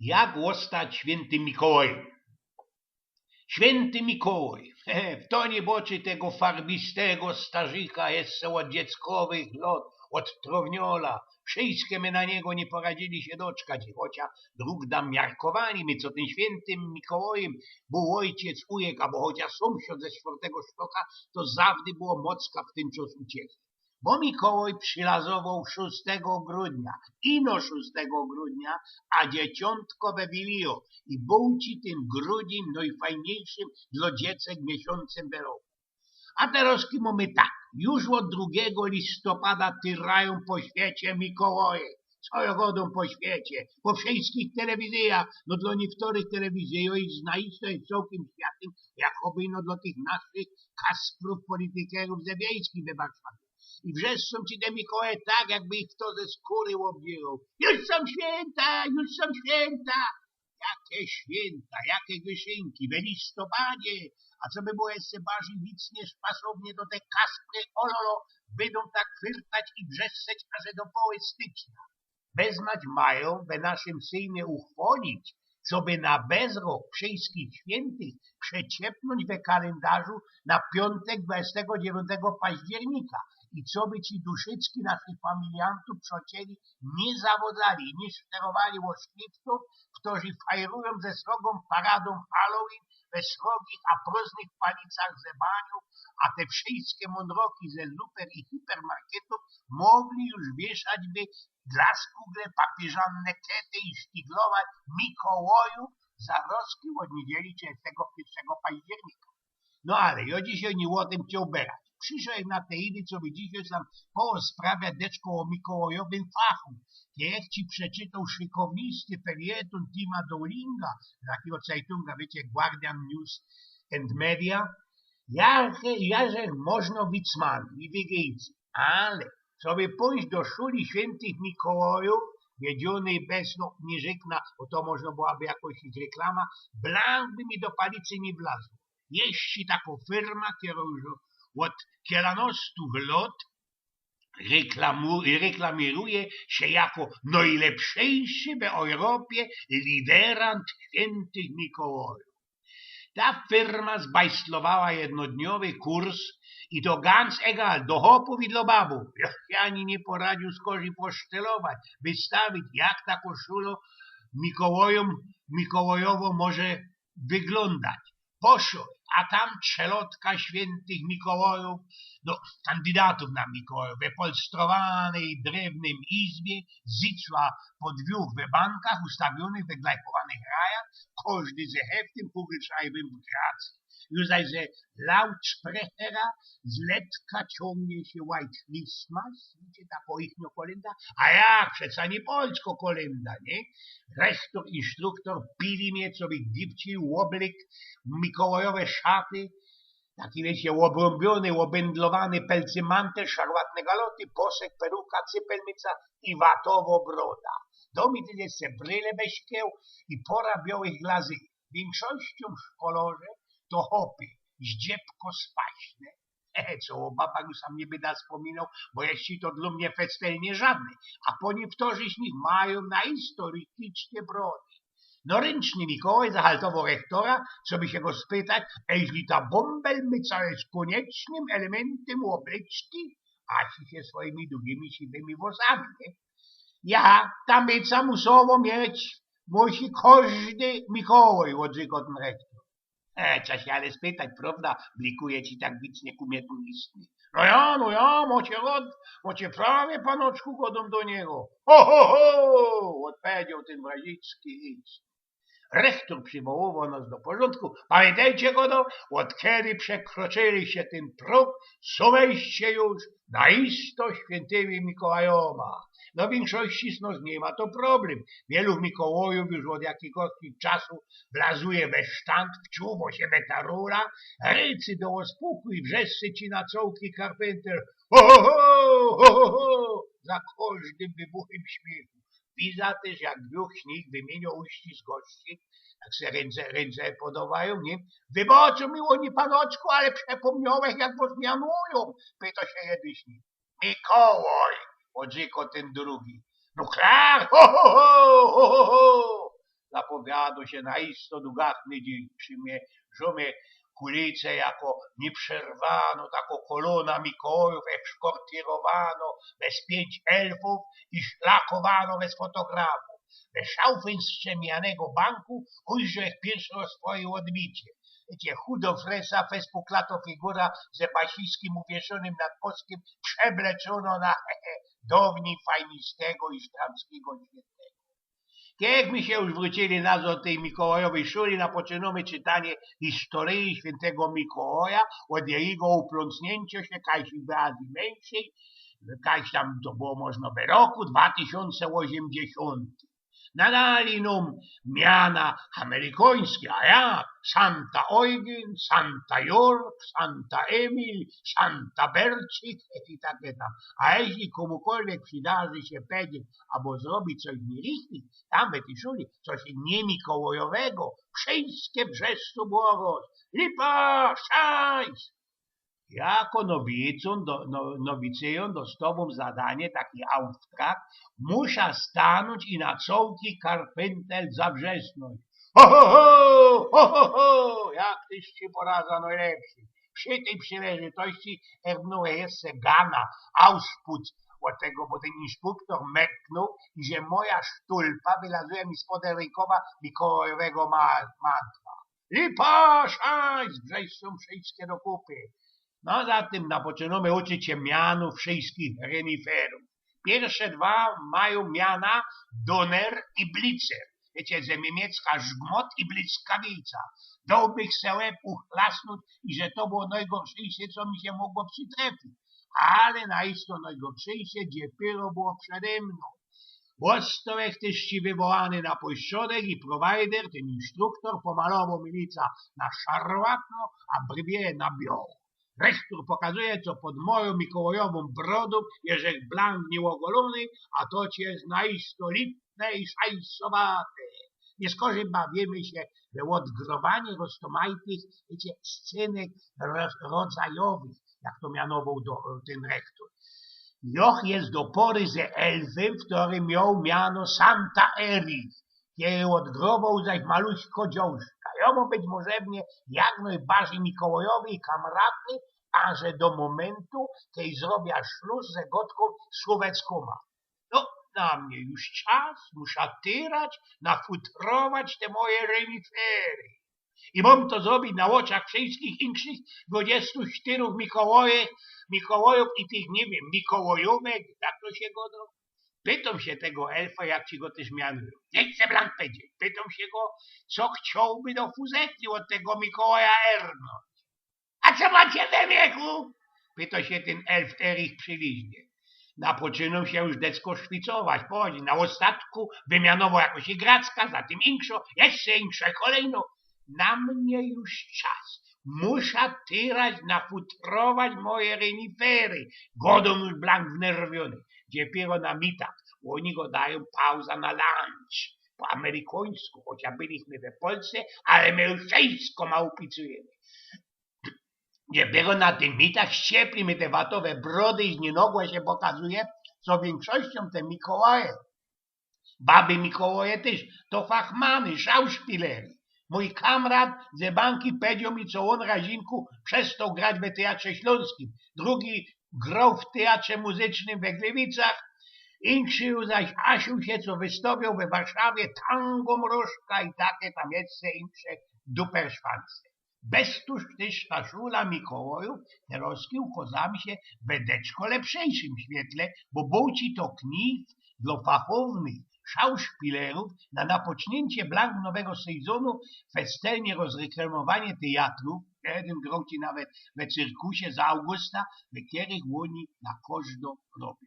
Jak ostać świętym Mikołajem? Święty Mikołaj, w tonie boczy tego farbistego starzyka jeszcze od dzieckowych lat, od trowniola. Wszystkie my na niego nie poradzili się doczkać, chociaż dróg nam miarkowali my, co tym świętym Mikołajem był ojciec, ujek, albo chociaż sąsiad ze czwartego sztoka, to zawdy było mocka w tym czas uciechy. Bo Mikołaj przylazował 6 grudnia, ino 6 grudnia, a dzieciątko we Wilio i był ci tym grudnim najfajniejszym dla dziecek miesiącem w roku. A teraz mamy tak, już od 2 listopada tyrają po świecie Mikołaje. Co ja godą po świecie, po wszystkich telewizjach, no dla niektórych telewizjów znaiste jest całkiem światem, jakoby no dla tych naszych kasprów politykerów ze wiejskich we Warszawie. I wrzeszczą ci te Mikołaje tak, jakby ich kto ze skóry obdzierał. Już są święta, już są święta. Jakie święta, jakie wyszynki, we listopadzie. A co by było jeszcze bardziej wicnie spasownie do te kaspry ololo, będą tak fyrtać i wrzeszczeć, aż do poły stycznia. Bezmać mają we naszym Sejmie uchwalić, co by na bezrok wszystkich świętych przeciepnąć we kalendarzu na piątek 29 października. I co by ci duszycki naszych familiantów przocieli nie zawodzali, nie szterowali łośliwców, którzy fajrują ze srogą paradą Halloween we srogich a próżnych palicach zebaniu, a te wszystkie mądroki ze super i hipermarketów mogli już wieszać by dla skugle papieżanne kety i sztiglować Mikołaju za roski od niedzieli 31 października. No ale ja dzisiaj nie o tym chciał berać. Przyszedłem na te idy, co by dzisiaj sam sprawia deczko o Mikołajowym fachu. Niech ci przeczytał szykownisty felieton Tima Dowlinga, z takiego Zeitunga, wiecie, Guardian News and Media. Jarze można Wicman i Wigejcy, ale co by pójść do szuli świętych Mikołajów, wiedziony bez, no nie rzekna, bo to można byłaby jakoś ich reklama, blank by mi do palicy nie wlazł. Jeśli taką firma, która już od kielanostów lat reklamuje się jako najlepszejszy w Europie liderant świętych Mikołajów. Ta firma zbajstlowała jednodniowy kurs i to ganz egal, do hopów i do babów. Ja ani nie poradził skorzy posztelować, wystawić, jak ta koszula Mikołajowo może wyglądać. Poszło, a tam czelotka świętych Mikołajów, no, kandydatów na Mikołajów, w polstrowanej drewnym izbie, zicła po 2 we bankach ustawionych we glajkowanych rajach, każdy ze heftem publicznym w Gracji. Już zaś ze Lautsprechera z letka ciągnie się White Christmas, wiecie, ta po ich kolenda, a jak, przeca nie polsko kolenda, nie? Rektor, instruktor pili mnie, co by gipci, łoblik, mikołajowe szaty, taki wiecie, obrąbiony, obędlowany pelcymantel, szarłatne galoty, posek, peruka, cypelmica i watowo broda. Domi tyle se bryle bez szkieł i pora białych glazy. Większością szkolorze to hopy, zdziebko spaśne. Co o babach już sam nie byda wspominał, bo jeśli to dla mnie festelnie żadne, a po niektórzy z nich mają na historyczne brody. No ręczny Mikołaj zahaltował rektora, co by się go spytać, a jeśli ta bąbelmyca jest koniecznym elementem obryczki, a się swoimi długimi siwymi włosami, nie? Ja, ta myca musi każdy Mikołaj, odrzekł ten rektor. Trzeba się ale spytać, prawda? Blikuje ci tak wicznie kumietu istny. No ja, macie prawie panoczku godą do niego. Ho, odpowiedział ten Wrazicki. Rektor przywoływał nas do porządku. Pamiętajcie godo, od kiedy przekroczyliście ten próg, sumeście już na isto świętymi Mikołajoma. No w większości z nas nie ma to problem. Wielu Mikołajów już od jakiegoś czasu blazuje we sztant, wczuwa się we tarura, rycy do spokój, wrzeszczy ci na cołki Carpenter. Ho, za każdym wybuchem śmiechu. Widzę też, jak duch śnieg wymieniał uścisk gości, tak se ręce podawają, nie? Wybaczą mi oni, panoczku, ale przepomniałeś, jak was mianują, pyta się jeden z nich. Mikołaj, odrzekł ten drugi. No klar, ho, zapowiada się na isto długatny dzień. Przymierzymy ulicę jako nieprzerwano, taką kolona Mikołajów, eskortowano bez 5 elfów i szlakowano bez fotografów. Bez szafy z strzemianego banku ujrzał pierwszy raz swoje odbicie. Wiecie, chudo fresa, fespuklato figura ze basiskiem uwieszonym nad poskiem przebleczono na downi fajnistego i sztramskiego świetnego. Jak my się już wrócili nazw od tej Mikołajowej szuli, napoczynamy czytanie historii świętego Mikołaja od jego uplącnięcia się kajsi w Azji Mniejszej, kajś tam to było można w roku 2080. Nadali nam miana amerykańskie, a ja Santa Eugen, Santa York, Santa Emil, Santa Bercik i takie tam. A jeśli komukolwiek przydarzy się powiedzieć albo zrobić coś nierichtig, tam w tej szuli coś nie mikołajowego, wszystkie brzeszczu było lipa, szajs. Jako nowicjum dostałbym zadanie, taki auftrag, muszę stanąć i na cołki karpętel zawrzesnąć. Ho, ho, ho, ho, ho, ho, jak tyś ci poradza najlepszy. Przy tej przynależitości erbnął jeszcze gana, ausput od tego, bo ten instruktor meknął, że moja sztulpa wylazuje mi spod rękowa mikołajowego mantwa. Lipa, szajs, brzeszczą wszystkie do kupy. No zatem napoczynamy uczyć się mianów wszystkich reniferów. Pierwsze dwa mają miana Donner i Blitzer. Wiecie, że niemiecka żgmot i błyskawica. Dałbych se łeb uchlasnąć i że to było najgorsze, co mi się mogło przytrafić. Ale najisto najgorsze dopiero było przede mną. Ostrovek też ci wywołany na pośrodek i prowajder, ten instruktor, pomalował milica na szarłatno, a brwie na biało. Rektor pokazuje, co pod moją mikołajową brodą jest blank nieogolony, a to ci jest naisto lipne i szajsowate. Nie skorzy bawimy się w odgrobanie roztomajtych, wiecie, scenek rodzajowych, jak to mianował ten rektor. Joch jest do pory ze elfem, który miał miano Santa Erich, kiedy odgrobał zaś maluśko dziążka. Jomu być może jak najbardziej mikołajowy i kamratny, aże do momentu, kiedy zrobię śluz ze gotką słowecką. No, na mnie już czas, muszę tyrać, nafutrować te moje renifery. I mam to zrobić na oczach wszystkich innych 24 Mikołajów i tych, nie wiem, Mikołajówek, jak to się go do... Pytam się tego elfa, jak ci go też mianują. Nie chcę blank powiedzieć. Pytam się go, co chciałby do fuzety od tego Mikołaja ernąć. A co macie we wieku? Pyta się ten elf Erich przyliźnie. Napoczyną się już decko szwicować. Pochodzi, na ostatku wymianowo jakoś igracka, zatem inszo, jeszcze inszo, kolejno. Na mnie już czas. Muszę tyrać, nafutrować moje renifery. Godą już blank wnerwiony. Dopiero na mitach. Oni go dają pauza na lunch. Po amerykańsku, chociaż byliśmy w Polsce, ale my już wszystko małpicujemy. Dopiero na tych mitach ścieplimy te watowe brody i znienogłe się pokazuje, co większością te Mikołaje. Baby Mikołaje też, to fachmany, szauspilery. Mój kamrat ze banki powiedział mi, co on razinku przestał grać w Teatrze Śląskim. Drugi grał w Teatrze Muzycznym we Gliwicach. Inszy zaś Asiu się, co wystawiał we Warszawie tango mrożka i takie tam jeszcze insze duperszwanse. Beztuż też ta szula Mikołajów teraz ukazała się w bedeczko lepszejszym świetle, bo był ci to kniw dla fachownych szauspilerów na napocznięcie blank nowego sezonu festelnie rozreklamowanie teatrów, jeden grał ci nawet w cyrkusie z Augusta, w których oni na każdą robią.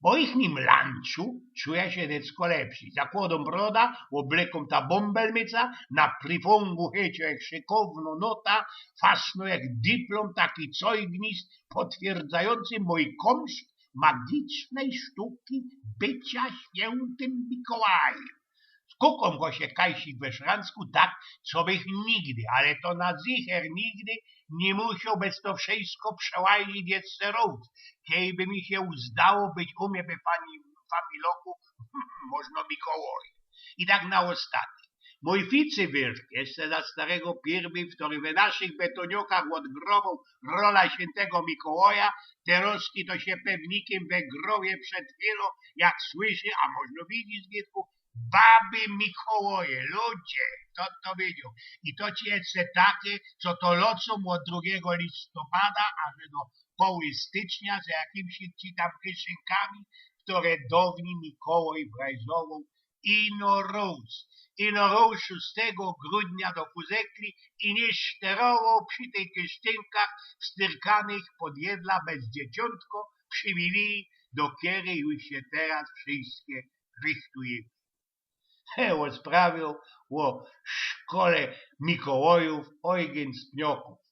Po ichnim lunchu czuje się decko lepszy. Zakłodą broda, obleką ta bąbelmica, na pryfongu hecie jak szykowno nota, fasno jak dyplom, taki cojgnis potwierdzający mój konszt magicznej sztuki bycia świętym Mikołajem. Skukom go się kajsi we Szransku tak, co bych nigdy, ale to na zicher nigdy nie musiał bez to wszystko przełazić jeszcze rok. Kiedy mi się zdało być u mnie by pani Fabiloku, można Mikołaj. I tak na ostatnie. Mój ficywirt, jeszcze za starego pirmy, który w naszych betoniokach od grobów rola świętego Mikołaja, teroski to się pewnikiem we grobie przed chwilą, jak słyszy, a można widzieć zbytku, baby Mikołaje, ludzie, kto to wiedział. I to ci jest takie, co to locą od 2 listopada, aż do poły stycznia z jakimiś ci tam kieszynkami, które dawni Mikołaj wrajzował ino róż 6 grudnia do fuzekli i nie szterował przy tych kiesztynkach styrkanych pod jedla bez dzieciątko przywili, do kiery już się teraz wszystkie rychtuje. O sprawił o szkole Mikołajów Eugen Stnioków.